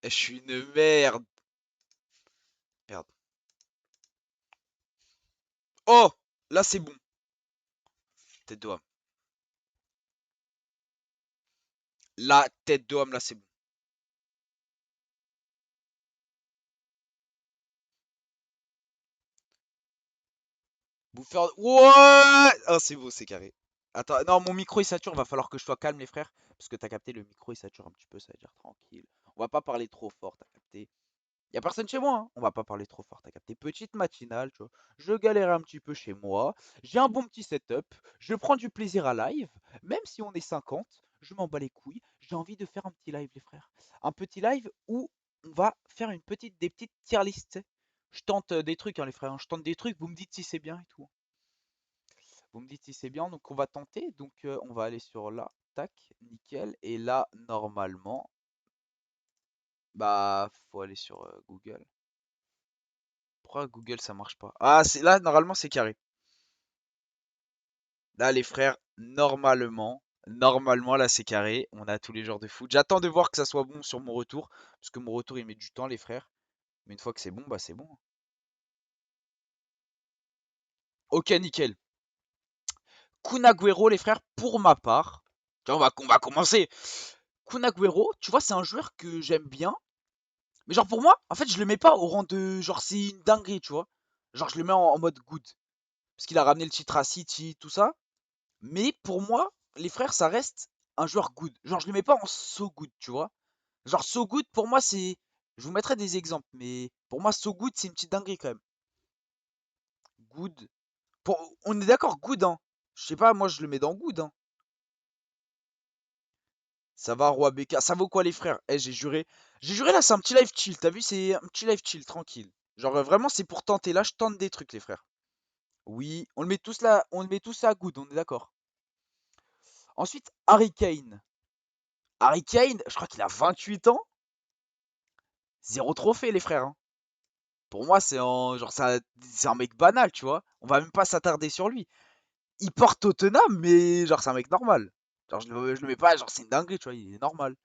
Je suis une merde. Merde. Oh! Là, c'est bon. Tête de homme. La tête de homme, là, c'est bon. Bouffeur. Ouais! Oh, c'est beau, c'est carré. Attends, non, mon micro il sature, va falloir que je sois calme, les frères. Parce que t'as capté, le micro il sature un petit peu, ça veut dire tranquille. On va pas parler trop fort, t'as capté. Y a personne chez moi, hein. On va pas parler trop fort, t'as capté. Petite matinale, tu vois. Je galère un petit peu chez moi. J'ai un bon petit setup. Je prends du plaisir à live. Même si on est 50, je m'en bats les couilles. J'ai envie de faire un petit live, les frères. Un petit live où on va faire des petites tier lists, tu sais. Je tente des trucs, hein, les frères, hein. Je tente des trucs, vous me dites si c'est bien et tout. Vous me dites si c'est bien, donc on va tenter. Donc on va aller sur là, tac, nickel. Et là, normalement, bah, faut aller sur Google. Pourquoi Google ça marche pas? Ah, c'est là, normalement c'est carré. Là, les frères, normalement, là c'est carré. On a tous les genres de foot. J'attends de voir que ça soit bon sur mon retour. Parce que mon retour, il met du temps, les frères. Mais une fois que c'est bon, bah c'est bon. Ok, nickel. Kun Agüero, les frères, pour ma part. Tiens, on va commencer. Kun Agüero, tu vois, c'est un joueur que j'aime bien. Mais genre pour moi, en fait, je le mets pas au rang de genre c'est une dinguerie, tu vois. Genre je le mets en mode good parce qu'il a ramené le titre à City, tout ça. Mais pour moi, les frères, ça reste un joueur good. Genre je le mets pas en so good, tu vois. Genre so good pour moi c'est je vous mettrai des exemples mais pour moi so good c'est une petite dinguerie quand même. Good. On est d'accord good hein. Je sais pas, moi je le mets dans good hein. Ça va Roi BK, ça vaut quoi les frères? Eh, j'ai juré. J'ai juré là, c'est un petit live chill, t'as vu? C'est un petit live chill, tranquille. Genre vraiment, c'est pour tenter. Là, je tente des trucs, les frères. Oui, on le met tous là, on le met tous à good, on est d'accord. Ensuite, Harry Kane. Harry Kane, je crois qu'il a 28 ans. Zéro trophée, les frères, hein. Pour moi, genre, c'est un mec banal, tu vois. On va même pas s'attarder sur lui. Il porte Tottenham, mais genre, c'est un mec normal. Genre, je le mets pas, genre, c'est une dinguerie, tu vois, il est normal.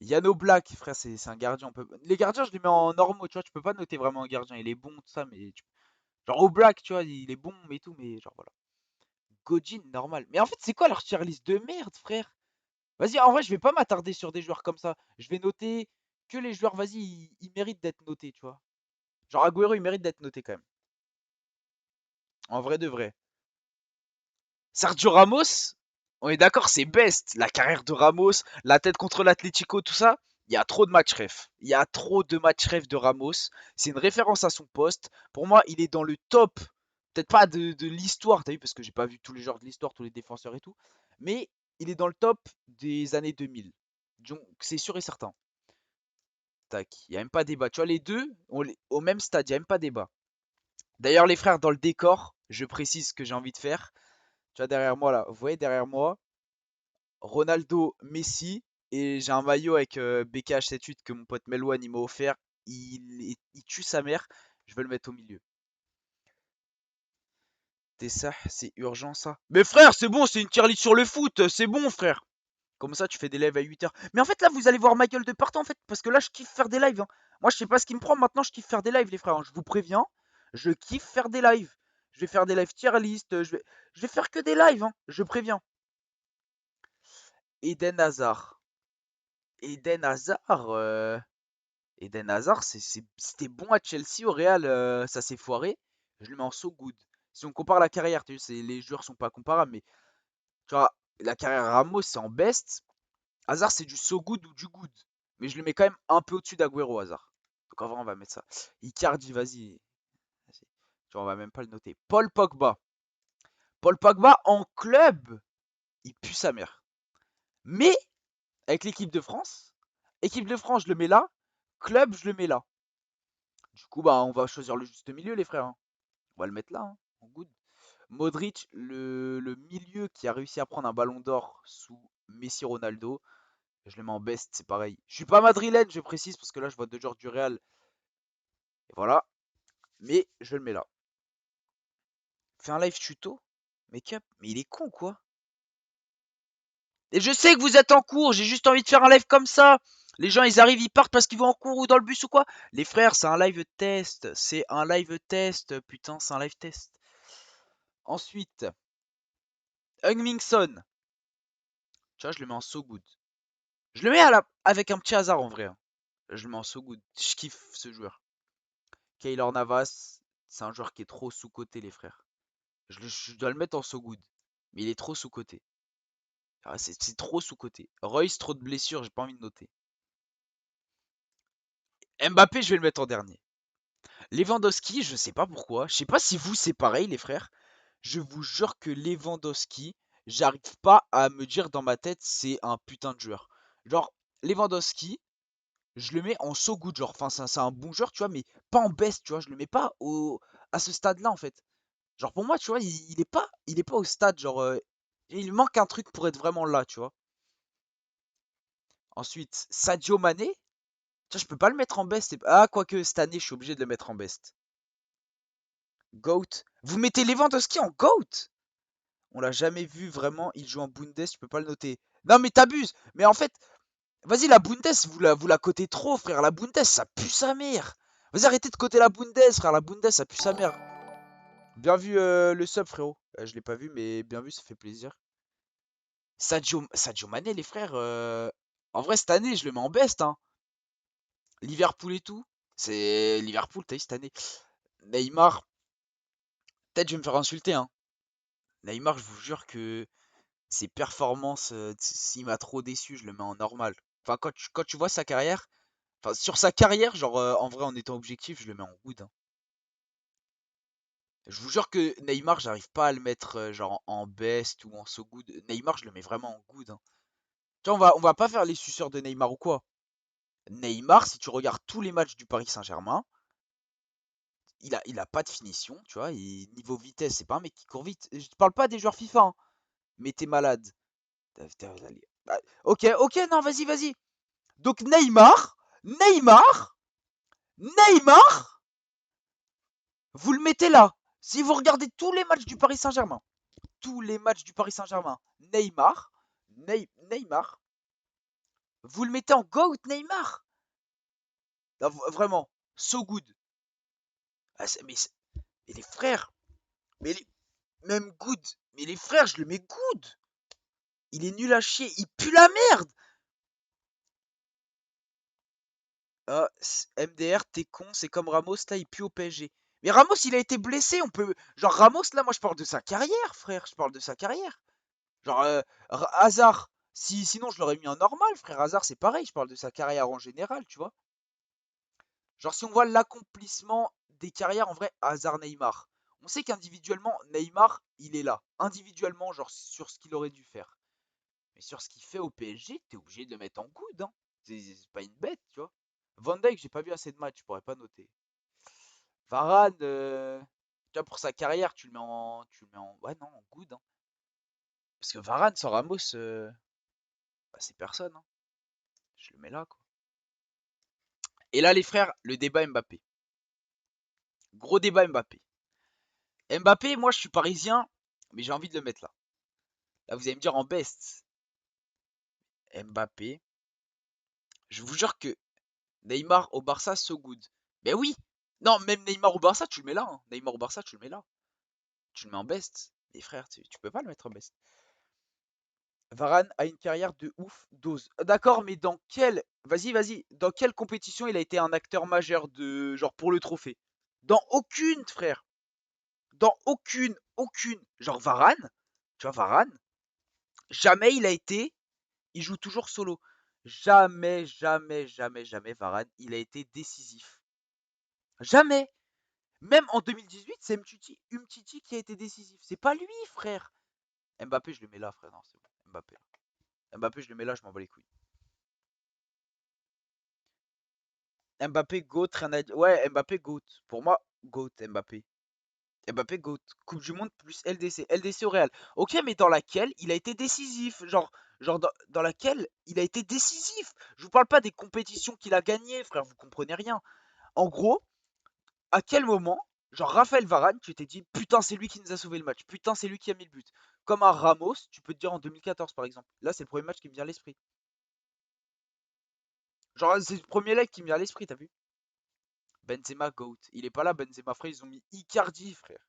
Yano Black, frère, c'est un gardien. Les gardiens, je les mets en normaux, tu vois. Tu peux pas noter vraiment un gardien. Il est bon, tout ça, mais. Genre, au Black, tu vois, il est bon, mais tout, mais genre, voilà. Godin, normal. Mais en fait, c'est quoi leur tier list de merde, frère? Vas-y, en vrai, je vais pas m'attarder sur des joueurs comme ça. Je vais noter que les joueurs, vas-y, ils méritent d'être notés, tu vois. Genre, Agüero, il mérite d'être noté quand même. En vrai de vrai. Sergio Ramos, on est d'accord, c'est best. La carrière de Ramos, la tête contre l'Atlético, tout ça. Il y a trop de matchs ref. Il y a trop de matchs ref de Ramos. C'est une référence à son poste. Pour moi, il est dans le top. Peut-être pas de l'histoire, t'as vu, parce que j'ai pas vu tous les joueurs de l'histoire, tous les défenseurs et tout. Mais il est dans le top des années 2000. Donc, c'est sûr et certain. Tac. Il n'y a même pas débat. Tu vois, les deux, au même stade, il n'y a même pas débat. D'ailleurs, les frères, dans le décor, je précise ce que j'ai envie de faire. Tu vois, derrière moi, là, vous voyez derrière moi, Ronaldo, Messi, et j'ai un maillot avec BKH78 que mon pote Melouane il m'a offert. Il tue sa mère. Je vais le mettre au milieu. T'es ça, c'est urgent ça. Mais frère, c'est bon, c'est une tier list sur le foot, c'est bon frère. Comme ça, tu fais des lives à 8 heures. Mais en fait, là, vous allez voir ma gueule de partout en fait, parce que là, je kiffe faire des lives, hein. Moi, je sais pas ce qui me prend, maintenant, je kiffe faire des lives, les frères, hein. Je vous préviens, je kiffe faire des lives. Je vais faire des lives tier list, je vais faire que des lives, hein. Je préviens. Eden Hazard. Eden Hazard, Eden Hazard, c'était bon à Chelsea, au Real, ça s'est foiré. Je le mets en so good. Si on compare la carrière, tu sais, les joueurs sont pas comparables, mais tu vois, la carrière Ramos, c'est en best. Hazard, c'est du so good ou du good. Mais je le mets quand même un peu au-dessus d'Aguero, Hazard. Donc en vrai, on va mettre ça. Icardi, vas-y. Tu vois, on va même pas le noter. Paul Pogba. Paul Pogba en club, il pue sa mère. Mais avec l'équipe de France, je le mets là. Club, je le mets là. Du coup, bah, on va choisir le juste milieu, les frères, hein. On va le mettre là, hein, en good. Modric, le milieu qui a réussi à prendre un ballon d'or sous Messi Ronaldo. Je le mets en best, c'est pareil. Je suis pas madrilène, je précise, parce que là, je vois deux joueurs du Real. Et voilà. Mais je le mets là. Fais un live tuto. Make-up. Mais il est con, quoi. Et je sais que vous êtes en cours, j'ai juste envie de faire un live comme ça. Les gens, ils arrivent, ils partent parce qu'ils vont en cours ou dans le bus ou quoi? Les frères, c'est un live test. C'est un live test. Putain, c'est un live test. Ensuite, Heung-Min Son. Tu vois, je le mets en so good. Je le mets avec un petit hasard en vrai, hein. Je le mets en so good. Je kiffe ce joueur. Keylor Navas, c'est un joueur qui est trop sous-coté, les frères. Je dois le mettre en so good. Mais il est trop sous-coté. Ah, c'est trop sous-coté. Royce, trop de blessures, j'ai pas envie de noter. Mbappé, je vais le mettre en dernier. Lewandowski, je sais pas pourquoi. Je sais pas si vous c'est pareil, les frères. Je vous jure que Lewandowski, j'arrive pas à me dire dans ma tête c'est un putain de joueur. Genre, Lewandowski, je le mets en so good, genre, enfin, c'est un bon joueur, tu vois, mais pas en best, tu vois. Je le mets pas à ce stade-là, en fait. Genre, pour moi, tu vois, il est pas au stade, genre, il manque un truc pour être vraiment là, tu vois. Ensuite, Sadio Mané, tiens, je peux pas le mettre en best. Ah, quoique, cette année, je suis obligé de le mettre en best. GOAT. Vous mettez Lewandowski en GOAT? On l'a jamais vu vraiment, il joue en Bundes, je peux pas le noter. Non mais t'abuses. Mais en fait, vas-y la Bundes, vous la cotez trop frère. La Bundes, ça pue sa mère. Vas-y arrêtez de coter la Bundes frère, la Bundes, ça pue sa mère. Bien vu le sub frérot. Je l'ai pas vu mais bien vu, ça fait plaisir. Sadio Mané les frères, en vrai cette année je le mets en best hein. Liverpool et tout. C'est Liverpool, t'as vu cette année. Neymar, peut-être je vais me faire insulter hein. Neymar, je vous jure que ses performances, s'il m'a trop déçu, je le mets en normal. Enfin, quand tu vois sa carrière, enfin, sur sa carrière, genre, en vrai, en étant objectif, je le mets en good, hein. Je vous jure que Neymar, j'arrive pas à le mettre, genre, en best ou en so good. Neymar, je le mets vraiment en good, hein. Tu vois, on va pas faire les suceurs de Neymar ou quoi. Neymar, si tu regardes tous les matchs du Paris Saint-Germain, il a pas de finition, tu vois. Niveau vitesse, c'est pas un mec qui court vite. Je te parle pas des joueurs FIFA, hein, mais t'es malade. Bah, ok, ok, non, vas-y, vas-y. Donc Neymar, Neymar, vous le mettez là. Si vous regardez tous les matchs du Paris Saint-Germain, tous les matchs du Paris Saint-Germain, Neymar, vous le mettez en GOAT Neymar. Non, vraiment, so good. Ah, mais les frères, même good, mais les frères, je le mets good. Il est nul à chier, il pue la merde. Ah, MDR, t'es con, c'est comme Ramos, là, il pue au PSG. Mais Ramos, il a été blessé, on peut. Genre, Ramos, là, moi, je parle de sa carrière, frère, je parle de sa carrière. Genre, Hazard, sinon, je l'aurais mis en normal, frère. Hazard, c'est pareil, je parle de sa carrière en général, tu vois. Genre, si on voit l'accomplissement des carrières, en vrai, Hazard, Neymar. On sait qu'individuellement, Neymar, il est là. Individuellement, genre, sur ce qu'il aurait dû faire. Mais sur ce qu'il fait au PSG, t'es obligé de le mettre en good, hein. C'est pas une bête, tu vois. Van Dijk, j'ai pas vu assez de matchs, je pourrais pas noter. Varane, tu vois, pour sa carrière, tu le mets en, ouais, non, en good, hein. Parce que Varane sans Ramos, bah, c'est personne, hein. Je le mets là, quoi. Et là, les frères, le débat Mbappé. Gros débat Mbappé. Mbappé, moi, je suis parisien, mais j'ai envie de le mettre là. Là, vous allez me dire en best. Mbappé, je vous jure que Neymar au Barça, so good. Mais oui. Non, même Neymar au Barça, tu le mets là, hein. Neymar au Barça, tu le mets là. Tu le mets en best. Les frères, tu peux pas le mettre en best. Varane a une carrière de ouf, dose. D'accord, mais dans quelle. Vas-y, vas-y. Dans quelle compétition il a été un acteur majeur de. Genre pour le trophée? Dans aucune, frère. Dans aucune, aucune. Genre Varane. Tu vois, Varane. Jamais il a été. Il joue toujours solo. Jamais, jamais, jamais, jamais Varane. Il a été décisif. Jamais. Même en 2018, c'est Umtiti qui a été décisif. C'est pas lui, frère. Mbappé, je le mets là, frère. Non, c'est bon. Mbappé. Mbappé, je le mets là, je m'en bats les couilles. Mbappé, GOAT, rien à dire. Ouais, Mbappé, GOAT. Pour moi, GOAT, Mbappé. Mbappé, GOAT. Coupe du Monde plus LDC. LDC au Real. Ok, mais dans laquelle il a été décisif. Genre dans laquelle il a été décisif. Je vous parle pas des compétitions qu'il a gagnées, frère. Vous comprenez rien. En gros, à quel moment, genre Raphaël Varane, tu t'es dit, putain, c'est lui qui nous a sauvé le match. Putain, c'est lui qui a mis le but. Comme un Ramos, tu peux te dire en 2014, par exemple. Là, c'est le premier match qui me vient à l'esprit. Genre, c'est le premier like qui me vient à l'esprit, t'as vu? Benzema, GOAT. Il est pas là, Benzema, frère. Ils ont mis Icardi, frère.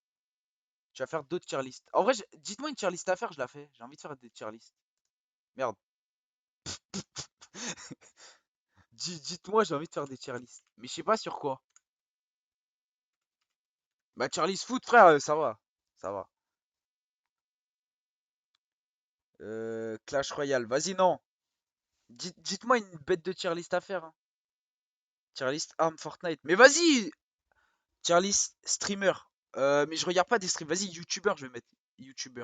Tu vas faire d'autres tier list. En vrai, dites-moi une tier list à faire, je la fais. J'ai envie de faire des tier list. Merde. Dites-moi, j'ai envie de faire des tier list. Mais je sais pas sur quoi. Bah, tier list foot, frère, ça va. Ça va. Clash Royale. Vas-y, non. Dites-moi une bête de tier list à faire, hein. Tier list arme Fortnite. Mais vas-y! Tier list streamer. Mais je regarde pas des streams. Vas-y, YouTuber, je vais mettre. YouTuber.